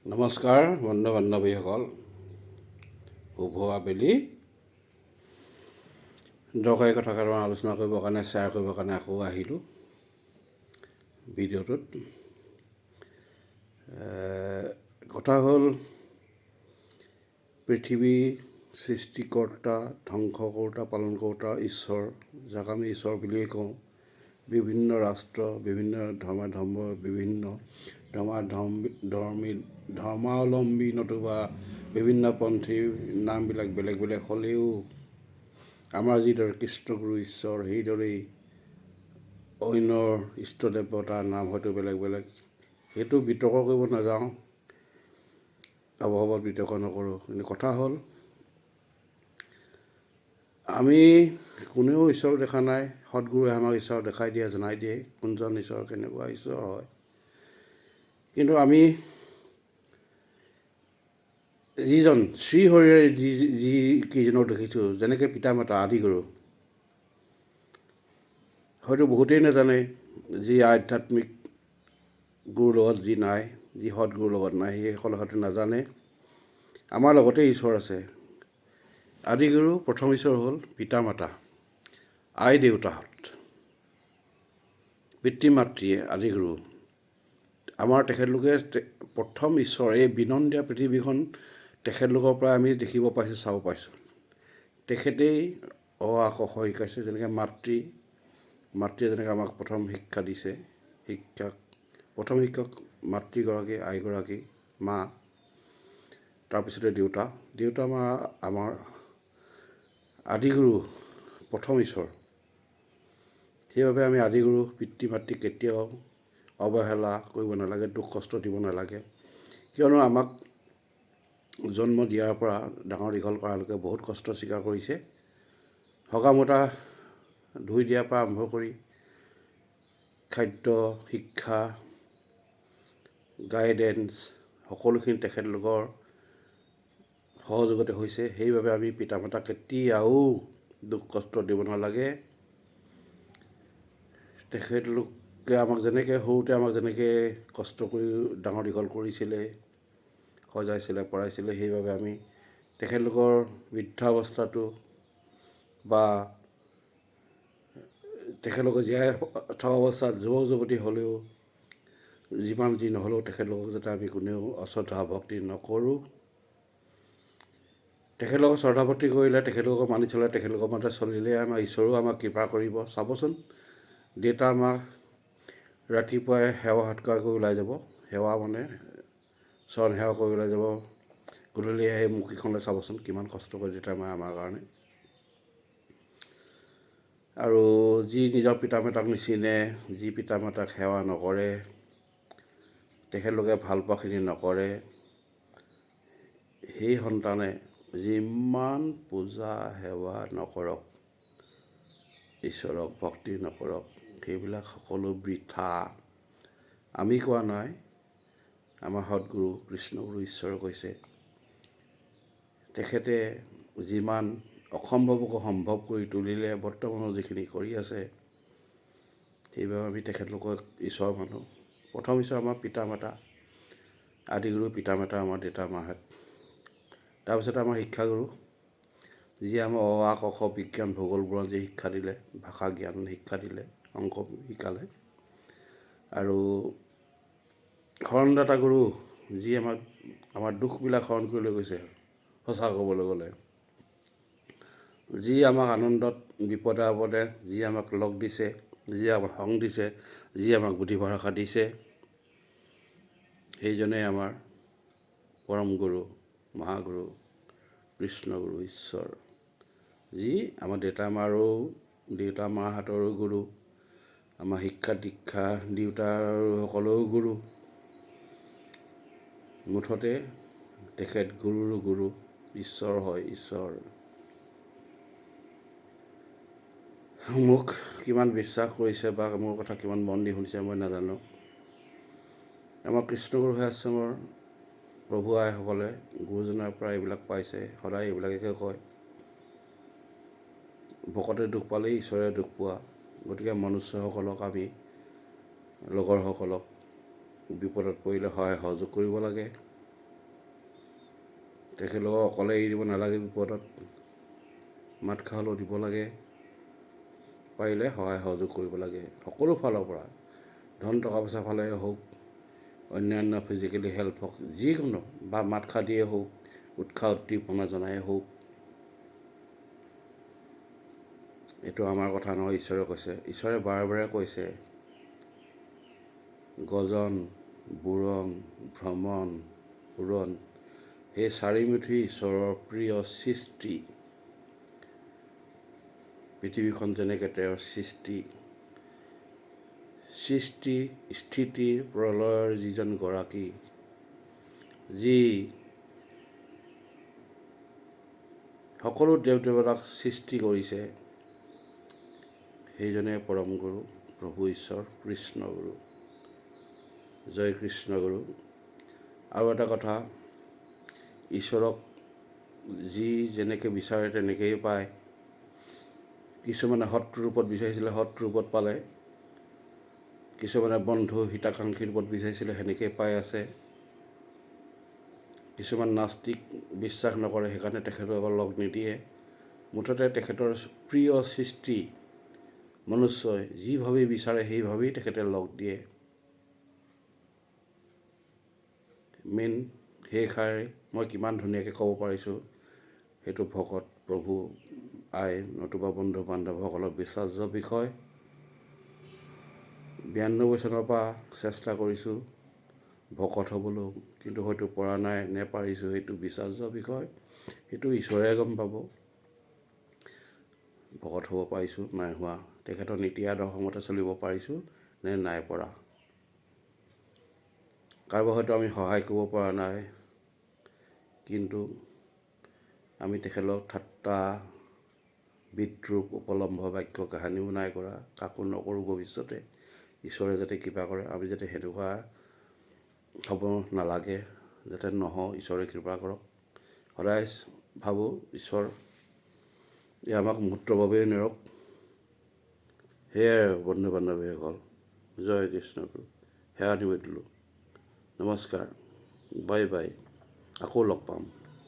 নমস্কাৰ বন্ধু বান্ধৱীসকল, শুভ আবেলি। দৰকাৰী কথা কেইটামান আলোচনা কৰিবৰ কাৰণে শ্বেয়াৰ কৰিবৰ কাৰণে আকৌ আহিলোঁ ভিডিঅ'টোত। কথা হ'ল, পৃথিৱী সৃষ্টিকৰ্তা, ধ্বংসকৰ্তা, পালন কৰোঁতা ঈশ্বৰ, যাক আমি ঈশ্বৰ বুলিয়েই কওঁ। বিভিন্ন ৰাষ্ট্ৰ, বিভিন্ন ধৰ্ম, বিভিন্ন ধৰ্মাৱলম্বী নতুবা বিভিন্ন পন্থীৰ নামবিলাক বেলেগ বেলেগ হ'লেও আমাৰ যিদৰে কৃষ্ণগুৰু ঈশ্বৰ, সেইদৰেই অন্যৰ ইষ্ট দেৱতাৰ নাম হয়তো বেলেগ বেলেগ। সেইটো বিতৰ্ক কৰিব নাযাওঁ, অৱসৰত বিতৰ্ক নকৰোঁ। কিন্তু কথা হ'ল, আমি কোনেও ঈশ্বৰ দেখা নাই। সদগুৰুৱে আমাক ঈশ্বৰ দেখাই দিয়ে, জনাই দিয়ে কোনজন ঈশ্বৰ, কেনেকুৱা ঈশ্বৰ হয়। কিন্তু আমি যিজন শ্ৰীহৰিৰে যি কেইজনক দেখিছোঁ, যেনেকৈ পিতা মাতা আদিগুৰু, হয়তো বহুতেই নাজানে। যি আধ্যাত্মিক গুৰুৰ লগত যি নাই, যি সদগুৰুৰ লগত নাই, সেইসকলে হয়তো নাজানে আমাৰ লগতে ঈশ্বৰ আছে। আদিগুৰু প্ৰথম ঈশ্বৰ হ'ল পিতা মাতা, আই দেউতাহঁত, পিতৃ মাতৃয়ে আদিগুৰু। আমাৰ তেখেতলোকে প্ৰথম ঈশ্বৰ। এই বিনন্দীয়া পৃথিৱীখন তেখেতলোকৰ পৰা আমি দেখিব পাইছোঁ, চাব পাইছোঁ। তেখেতেই অ আ ক খ শিকাইছে। যেনেকৈ মাতৃয়ে যেনেকৈ আমাক প্ৰথম শিক্ষা দিছে, প্ৰথম শিক্ষক মাতৃগৰাকী, আইগৰাকী, মা। তাৰপিছতে দেউতা আমাৰ আদিগুৰু, প্ৰথম ঈশ্বৰ। সেইবাবে আমি আদিগুৰু পিতৃ মাতৃক কেতিয়াও অৱহেলা কৰিব নালাগে, দুখ কষ্ট দিব নালাগে। কিয়নো আমাক জন্ম দিয়াৰ পৰা ডাঙৰ দীঘল কৰালৈকে বহুত কষ্ট স্বীকাৰ কৰিছে। হগা-মোতা ধুই দিয়াৰ পৰা আৰম্ভ কৰি খাদ্য, শিক্ষা, গাইডেন্স সকলোখিনি তেখেতলোকৰ সহযোগতে হৈছে। সেইবাবে আমি পিতা মাতাক কেতিয়াও দুখ কষ্ট দিব নালাগে। তেখেতলোকে আমাক সৰুতে আমাক যেনেকৈ কষ্ট কৰি ডাঙৰ দীঘল কৰিছিলে, সজাইছিলে, পঢ়াইছিলে, সেইবাবে আমি তেখেতলোকৰ বৃদ্ধাৱস্থাটো বা তেখেতলোকে জীয়াই থকা অৱস্থাত যুৱক যুৱতী হ'লেও, যিমান যি নহ'লেও তেখেতলোকক যাতে আমি কোনেও অশ্ৰদ্ধা ভক্তি নকৰোঁ। তেখেতলোকক শ্ৰদ্ধা ভক্তি কৰিলে, তেখেতলোকক মানি চলে, তেখেতলোকৰ মতে চলিলে আমাৰ ঈশ্বৰেও আমাক কৃপা কৰিব। চাবচোন, দেউতা আমাক ৰাতিপুৱাই সেৱা সৎকাৰ কৰি ওলাই যাব, সেৱা মানে চৰণ সেৱা কৰি ওলাই যাব। গধূলি আহি মুখীখনলৈ চাবচোন, কিমান কষ্ট কৰে দেউতা আমাৰ কাৰণে। আৰু যি নিজৰ পিতা মাতাক নিচিনে, যি পিতা মাতাক সেৱা নকৰে, তেখেতলোকে ভাল পোৱাখিনি নকৰে, সেই সন্তানে যিমান পূজা সেৱা নকৰক, ঈশ্বৰক ভক্তি নকৰক, সেইবিলাক সকলো বৃথা। আমি কোৱা নাই, আমাৰ সদগুৰু কৃষ্ণগুৰু ঈশ্বৰে কৈছে। তেখেতে যিমান অসম্ভৱকো সম্ভৱ কৰি তুলিলে, বৰ্তমানৰ যিখিনি কৰি আছে, সেইবাবে আমি তেখেতলোকক ঈশ্বৰ মানো। প্ৰথম ঈশ্বৰ আমাৰ পিতা মাতা, আদিগুৰু পিতা মাতা আমাৰ দেউতা মাহঁত। তাৰপিছতে আমাৰ শিক্ষাগুৰু, যি আমাৰ অ আ ক খ বিজ্ঞান ভূগোল বুৰঞ্জী যি শিক্ষা দিলে, ভাষা জ্ঞান শিক্ষা দিলে, অংক শিকালে। আৰু শৰণদাতা গুৰু, যি আমাৰ দুখবিলাক হৰণ কৰি লৈ গৈছে। সঁচা ক'বলৈ গ'লে, যি আমাক আনন্দত বিপদে আপদে যি আমাক লগ দিছে, যি আমাক সংগ দিছে, যি আমাক বুদ্ধি ভৰসা দিছে, সেইজনেই আমাৰ পৰম গুৰু, মহাগুৰু, কৃষ্ণগুৰু ঈশ্বৰ। যি আমাৰ দেউতা মাহঁতৰো গুৰু, আমাৰ শিক্ষা দীক্ষা দেউতাৰ সকলো গুৰু। মুঠতে তেখেত গুৰুৰো গুৰু, ঈশ্বৰ হয় ঈশ্বৰ। মোক কিমান বিশ্বাস কৰিছে বা মোৰ কথা কিমান মন দি শুনিছে মই নাজানো। আমাৰ কৃষ্ণগুৰু আশ্ৰমৰ প্ৰভু আইসকলে গুৰুজনাৰ পৰা এইবিলাক পাইছে, সদায় এইবিলাকে কয়, ভকতে দুখ পালেই ঈশ্বৰে দুখ পোৱা। গতিকে মনুষ্যসকলক আমি, লগৰসকলক বিপদত পৰিলে সহায় সহযোগ কৰিব লাগে। তেখেতলোকক অকলে এৰি দিব নালাগে, বিপদত মাত খালেও দিব লাগে, পাৰিলে সহায় সহযোগ কৰিব লাগে সকলো ফালৰ পৰা, ধন টকা পইচা ফালে হওক, অন্যান্য ফিজিকেলি হেল্প হওক, যিকোনো বা মাত খা দিয়ে হওক, উৎসাহ উদ্দীপনা জনাই হওক। এইটো আমাৰ কথা নহয়, ঈশ্বৰে কৈছে। ঈশ্বৰে বাৰে বাৰে কৈছে, গজন, বুৰণ, ভ্ৰমণ, উৰণ, সেই চাৰিমুঠি ঈশ্বৰৰ প্ৰিয় সৃষ্টি। পৃথিৱীখন যেনেকৈ তেওঁৰ সৃষ্টি, সৃষ্টি স্থিতিৰ প্ৰলয়ৰ যিজন গৰাকী, যি সকলো দেৱ দেৱতাক সৃষ্টি কৰিছে, সেইজনে পৰম গুৰু প্ৰভু ঈশ্বৰ কৃষ্ণ গুৰু। জয় কৃষ্ণ গুৰু। আৰু এটা কথা, ঈশ্বৰক যি যেনেকৈ বিচাৰে তেনেকেই পায়। কিছুমানে শত্ৰু ৰূপত বিচাৰিছিলে, শত্ৰু ৰূপত পালে। কিছুমানে বন্ধু হিতাকাংক্ষীৰ ৰূপত বিচাৰিছিলে, সেনেকেই পাই আছে। কিছুমান নাস্তিক, বিশ্বাস নকৰে, সেইকাৰণে তেখেতক লগ নিদিয়ে। মুঠতে তেখেতৰ প্ৰিয় সৃষ্টি মনুষ্যই যিভাৱেই বিচাৰে সেইভাৱেই তেখেতে লগ দিয়ে। মেইন সেইষাৰে মই কিমান ধুনীয়াকৈ ক'ব পাৰিছোঁ, সেইটো ভকত প্ৰভু আই নতুবা বন্ধু বান্ধৱসকলৰ বিশ্বাস্য বিষয়। 92 চনৰ পৰা চেষ্টা কৰিছোঁ ভকত হ'বলৈ, কিন্তু হয়তো পৰা নাই নে পাৰিছোঁ, সেইটো বিশ্বাস্য বিষয়। সেইটো ঈশ্বৰে গম পাব ভকত হ'ব পাৰিছোঁ নাই হোৱা, তেখেতৰ নীতি আদৰ্শমতে চলিব পাৰিছোঁ নে নাই পৰা। কাৰোবাক হয়তো আমি সহায় কৰিব পৰা নাই, কিন্তু আমি তেখেতক ঠাট্টা, বিদ্ৰূপ, উপলম্ভ বাক্য কাহানিও নাই কৰা, কাকো নকৰোঁ ভৱিষ্যতে। ঈশ্বৰে যাতে কৃপা কৰে, আমি যাতে সেনেকুৱা হ'ব নালাগে, যাতে নহওঁ, ঈশ্বৰে কৃপা কৰক। সদায় ভাবোঁ ঈশ্বৰ আমাক মুহূৰ্তৰ বাবেই নেৰক। সেয়াই আৰু বন্ধু বান্ধৱীসকল, জয় কৃষ্ণ গুৰু। সেৱা নিবেদিলোঁ। নমস্কাৰ, বাই বাই, আকৌ লগ পাম।